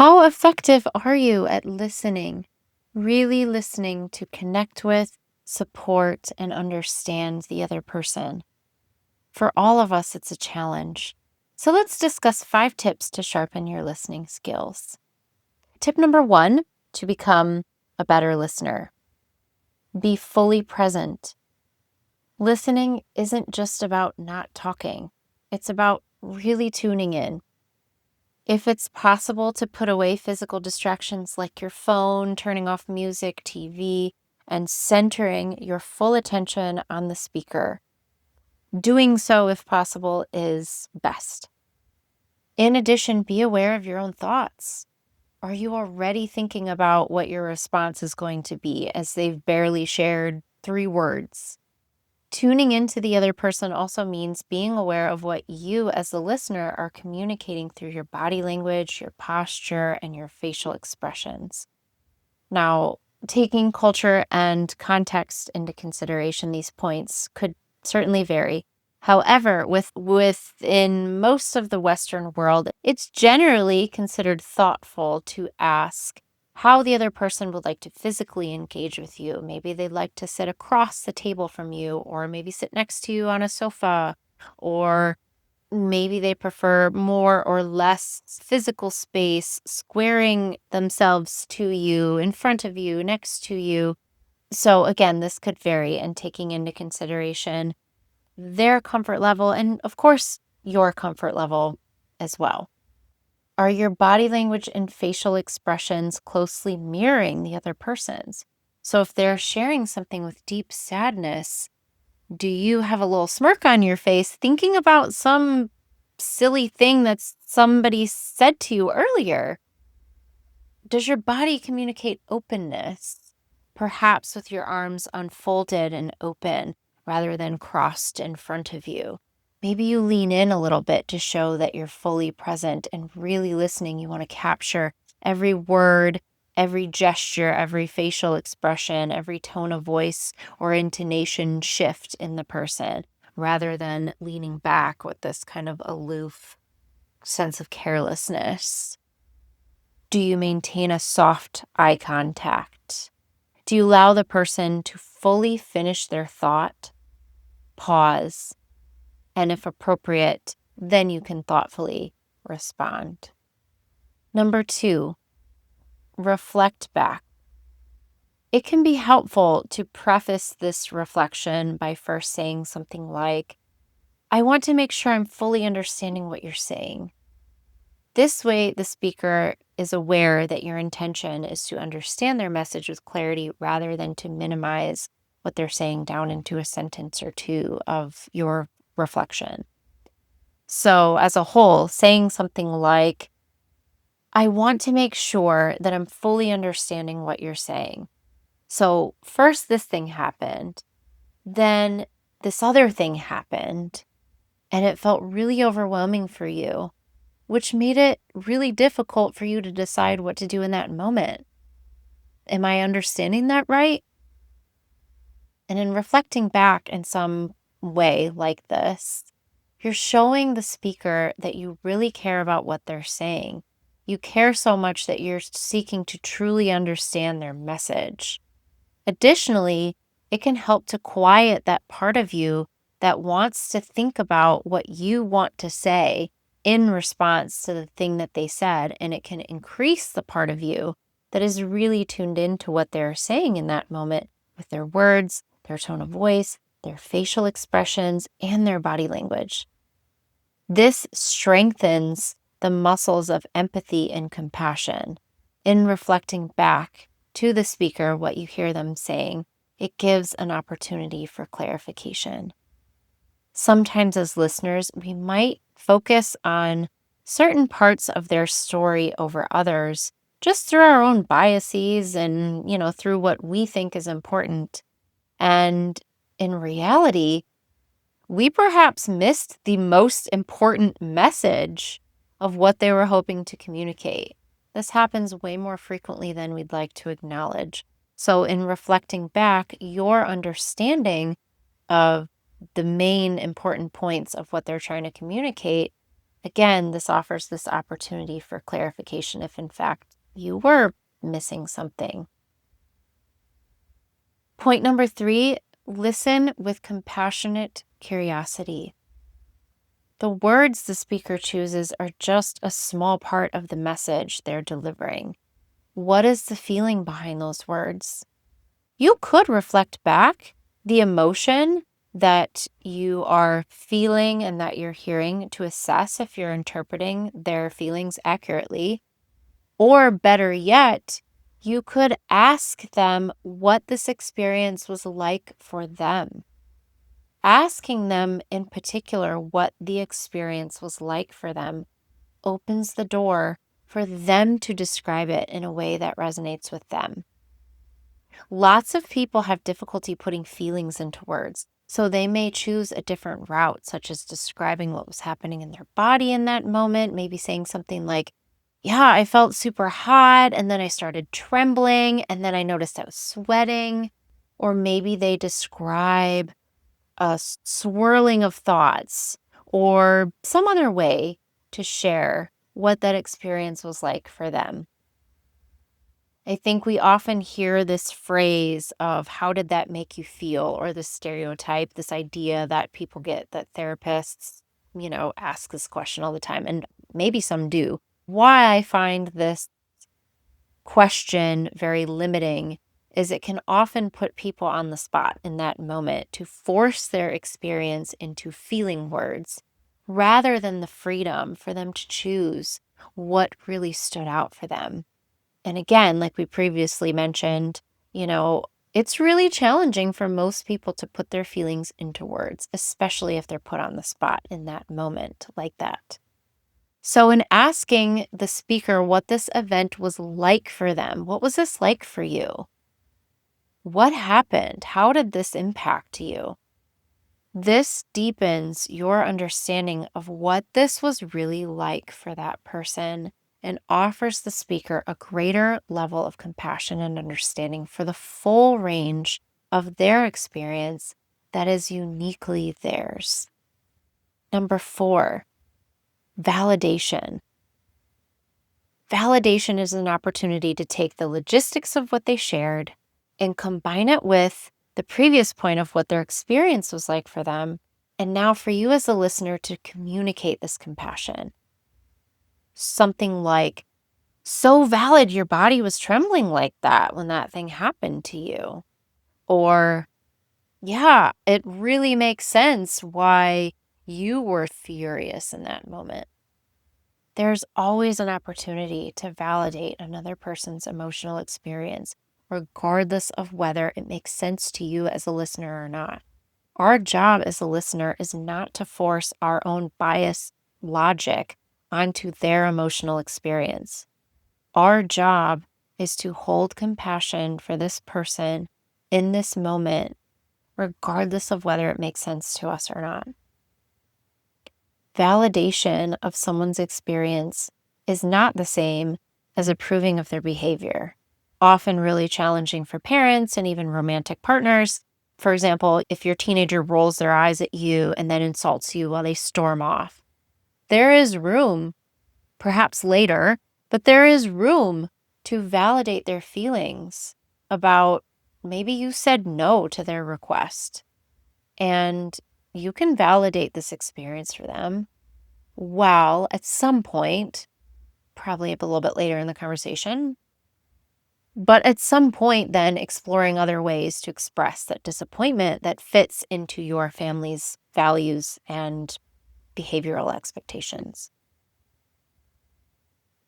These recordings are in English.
How effective are you at listening? Really listening to connect with, support, and understand the other person. For all of us, it's a challenge. So let's discuss 5 tips to sharpen your listening skills. Tip number 1 to become a better listener: be fully present. Listening isn't just about not talking, it's about really tuning in. If it's possible to put away physical distractions like your phone, turning off music, TV, and centering your full attention on the speaker, doing so, if possible, is best. In addition, be aware of your own thoughts. Are you already thinking about what your response is going to be as they've barely shared 3 words? Tuning into the other person also means being aware of what you, as the listener, are communicating through your body language, your posture, and your facial expressions. Now, taking culture and context into consideration, these points could certainly vary. However, within most of the Western world, it's generally considered thoughtful to ask how the other person would like to physically engage with you. Maybe they'd like to sit across the table from you, or maybe sit next to you on a sofa, or maybe they prefer more or less physical space, squaring themselves to you, in front of you, next to you. So, again, this could vary, and taking into consideration their comfort level and, of course, your comfort level as well. Are your body language and facial expressions closely mirroring the other person's? So, if they're sharing something with deep sadness, do you have a little smirk on your face thinking about some silly thing that somebody said to you earlier? Does your body communicate openness, perhaps with your arms unfolded and open rather than crossed in front of you? Maybe you lean in a little bit to show that you're fully present and really listening. You want to capture every word, every gesture, every facial expression, every tone of voice or intonation shift in the person, rather than leaning back with this kind of aloof sense of carelessness. Do you maintain a soft eye contact? Do you allow the person to fully finish their thought, pause, and if appropriate, then you can thoughtfully respond? Number 2, reflect back. It can be helpful to preface this reflection by first saying something like, I want to make sure I'm fully understanding what you're saying. This way, the speaker is aware that your intention is to understand their message with clarity rather than to minimize what they're saying down into a sentence or two of your reflection. So, as a whole, saying something like, I want to make sure that I'm fully understanding what you're saying. So, first, this thing happened, then this other thing happened, and it felt really overwhelming for you, which made it really difficult for you to decide what to do in that moment. Am I understanding that right? And in reflecting back in some way like this, you're showing the speaker that you really care about what they're saying. You care so much that you're seeking to truly understand their message. Additionally, it can help to quiet that part of you that wants to think about what you want to say in response to the thing that they said, and it can increase the part of you that is really tuned into what they're saying in that moment with their words, their tone of voice, their facial expressions, and their body language. This strengthens the muscles of empathy and compassion. In reflecting back to the speaker what you hear them saying, it gives an opportunity for clarification. Sometimes, as listeners, we might focus on certain parts of their story over others just through our own biases and, through what we think is important. And in reality, we perhaps missed the most important message of what they were hoping to communicate. This happens way more frequently than we'd like to acknowledge. So, in reflecting back, your understanding of the main important points of what they're trying to communicate Again, this offers this opportunity for clarification if, in fact, you were missing something. Point number 3, listen with compassionate curiosity. The words the speaker chooses are just a small part of the message they're delivering. What is the feeling behind those words? You could reflect back the emotion that you are feeling and that you're hearing to assess if you're interpreting their feelings accurately. Or better yet, you could ask them what this experience was like for them. Asking them in particular what the experience was like for them opens the door for them to describe it in a way that resonates with them. Lots of people have difficulty putting feelings into words, so they may choose a different route, such as describing what was happening in their body in that moment, maybe saying something like, yeah, I felt super hot, and then I started trembling, and then I noticed I was sweating. Or maybe they describe a swirling of thoughts or some other way to share what that experience was like for them. I think we often hear this phrase of how did that make you feel, or this stereotype, this idea that people get that therapists, ask this question all the time, and maybe some do. Why I find this question very limiting is it can often put people on the spot in that moment to force their experience into feeling words rather than the freedom for them to choose what really stood out for them. And again, like we previously mentioned, it's really challenging for most people to put their feelings into words, especially if they're put on the spot in that moment like that. So, in asking the speaker what this event was like for them, what was this like for you? What happened? How did this impact you? This deepens your understanding of what this was really like for that person and offers the speaker a greater level of compassion and understanding for the full range of their experience that is uniquely theirs. Number 4, validation. Validation is an opportunity to take the logistics of what they shared and combine it with the previous point of what their experience was like for them. And now for you as a listener to communicate this compassion. Something like, so valid your body was trembling like that when that thing happened to you. Or, yeah, it really makes sense why you were furious in that moment. There's always an opportunity to validate another person's emotional experience, regardless of whether it makes sense to you as a listener or not. Our job as a listener is not to force our own bias logic onto their emotional experience. Our job is to hold compassion for this person in this moment, regardless of whether it makes sense to us or not. Validation of someone's experience is not the same as approving of their behavior, often really challenging for parents and even romantic partners. For example, if your teenager rolls their eyes at you and then insults you while they storm off, there is room, perhaps later, but there is room to validate their feelings about maybe you said no to their request. And you can validate this experience for them while at some point, probably a little bit later in the conversation, but at some point then exploring other ways to express that disappointment that fits into your family's values and behavioral expectations.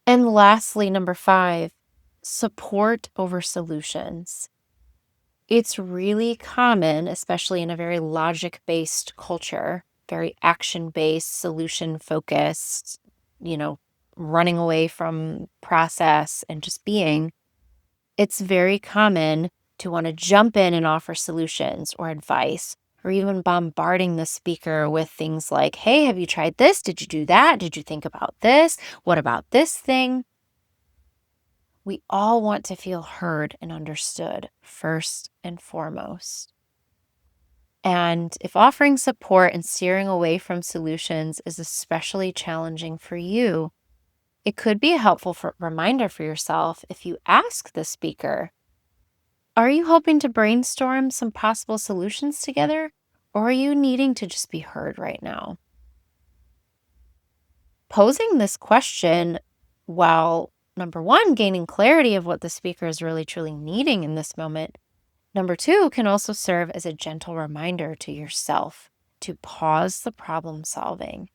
And lastly, number 5, support over solutions. It's really common, especially in a very logic-based culture, very action-based, solution-focused, running away from process and just being. It's very common to want to jump in and offer solutions or advice, or even bombarding the speaker with things like, hey, have you tried this? Did you do that? Did you think about this? What about this thing? We all want to feel heard and understood first and foremost. And if offering support and steering away from solutions is especially challenging for you, it could be a helpful reminder for yourself if you ask the speaker, are you hoping to brainstorm some possible solutions together? Or are you needing to just be heard right now? Posing this question while, number one, gaining clarity of what the speaker is really truly needing in this moment, number two, can also serve as a gentle reminder to yourself to pause the problem solving.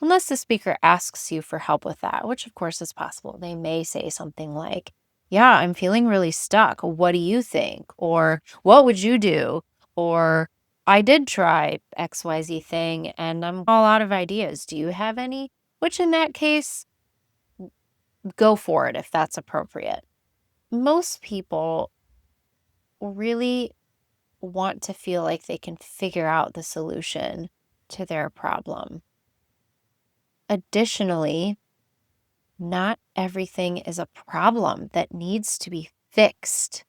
Unless the speaker asks you for help with that, which of course is possible. They may say something like, yeah, I'm feeling really stuck. What do you think? Or what would you do? Or I did try XYZ thing and I'm all out of ideas. Do you have any? Which in that case, go for it if that's appropriate. Most people really want to feel like they can figure out the solution to their problem. Additionally, not everything is a problem that needs to be fixed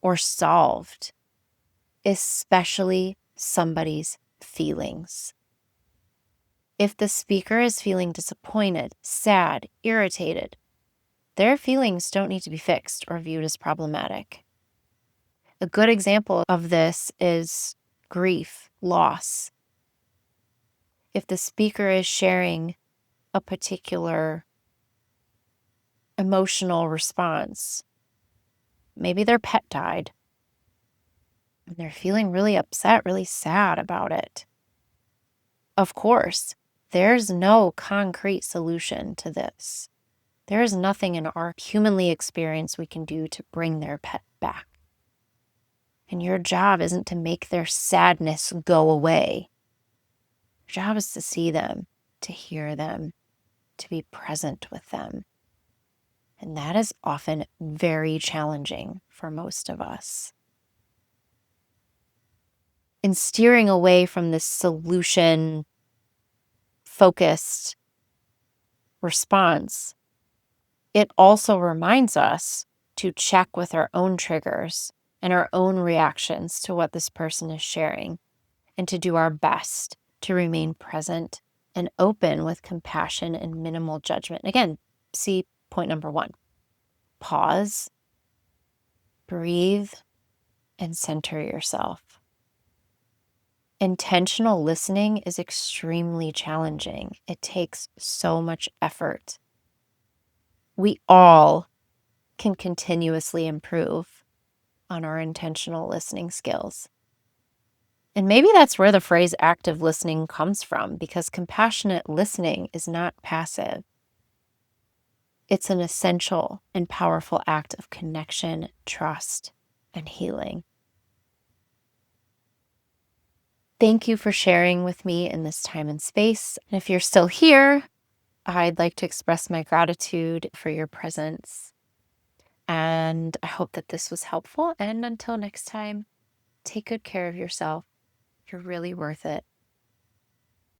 or solved, especially somebody's feelings. If the speaker is feeling disappointed, sad, irritated, their feelings don't need to be fixed or viewed as problematic. A good example of this is grief, loss. If the speaker is sharing a particular emotional response, maybe their pet died, and they're feeling really upset, really sad about it. Of course, there's no concrete solution to this. There is nothing in our humanly experience we can do to bring their pet back. And your job isn't to make their sadness go away. Your job is to see them, to hear them, to be present with them. And that is often very challenging for most of us. In steering away from this solution focused response, it also reminds us to check with our own triggers and our own reactions to what this person is sharing, and to do our best to remain present and open with compassion and minimal judgment. Again, see point number one. Pause, breathe, and center yourself. Intentional listening is extremely challenging. It takes so much effort. We all can continuously improve on our intentional listening skills. And maybe that's where the phrase active listening comes from, because compassionate listening is not passive. It's an essential and powerful act of connection, trust, and healing. Thank you for sharing with me in this time and space. And if you're still here, I'd like to express my gratitude for your presence. And I hope that this was helpful. And until next time, take good care of yourself. You're really worth it.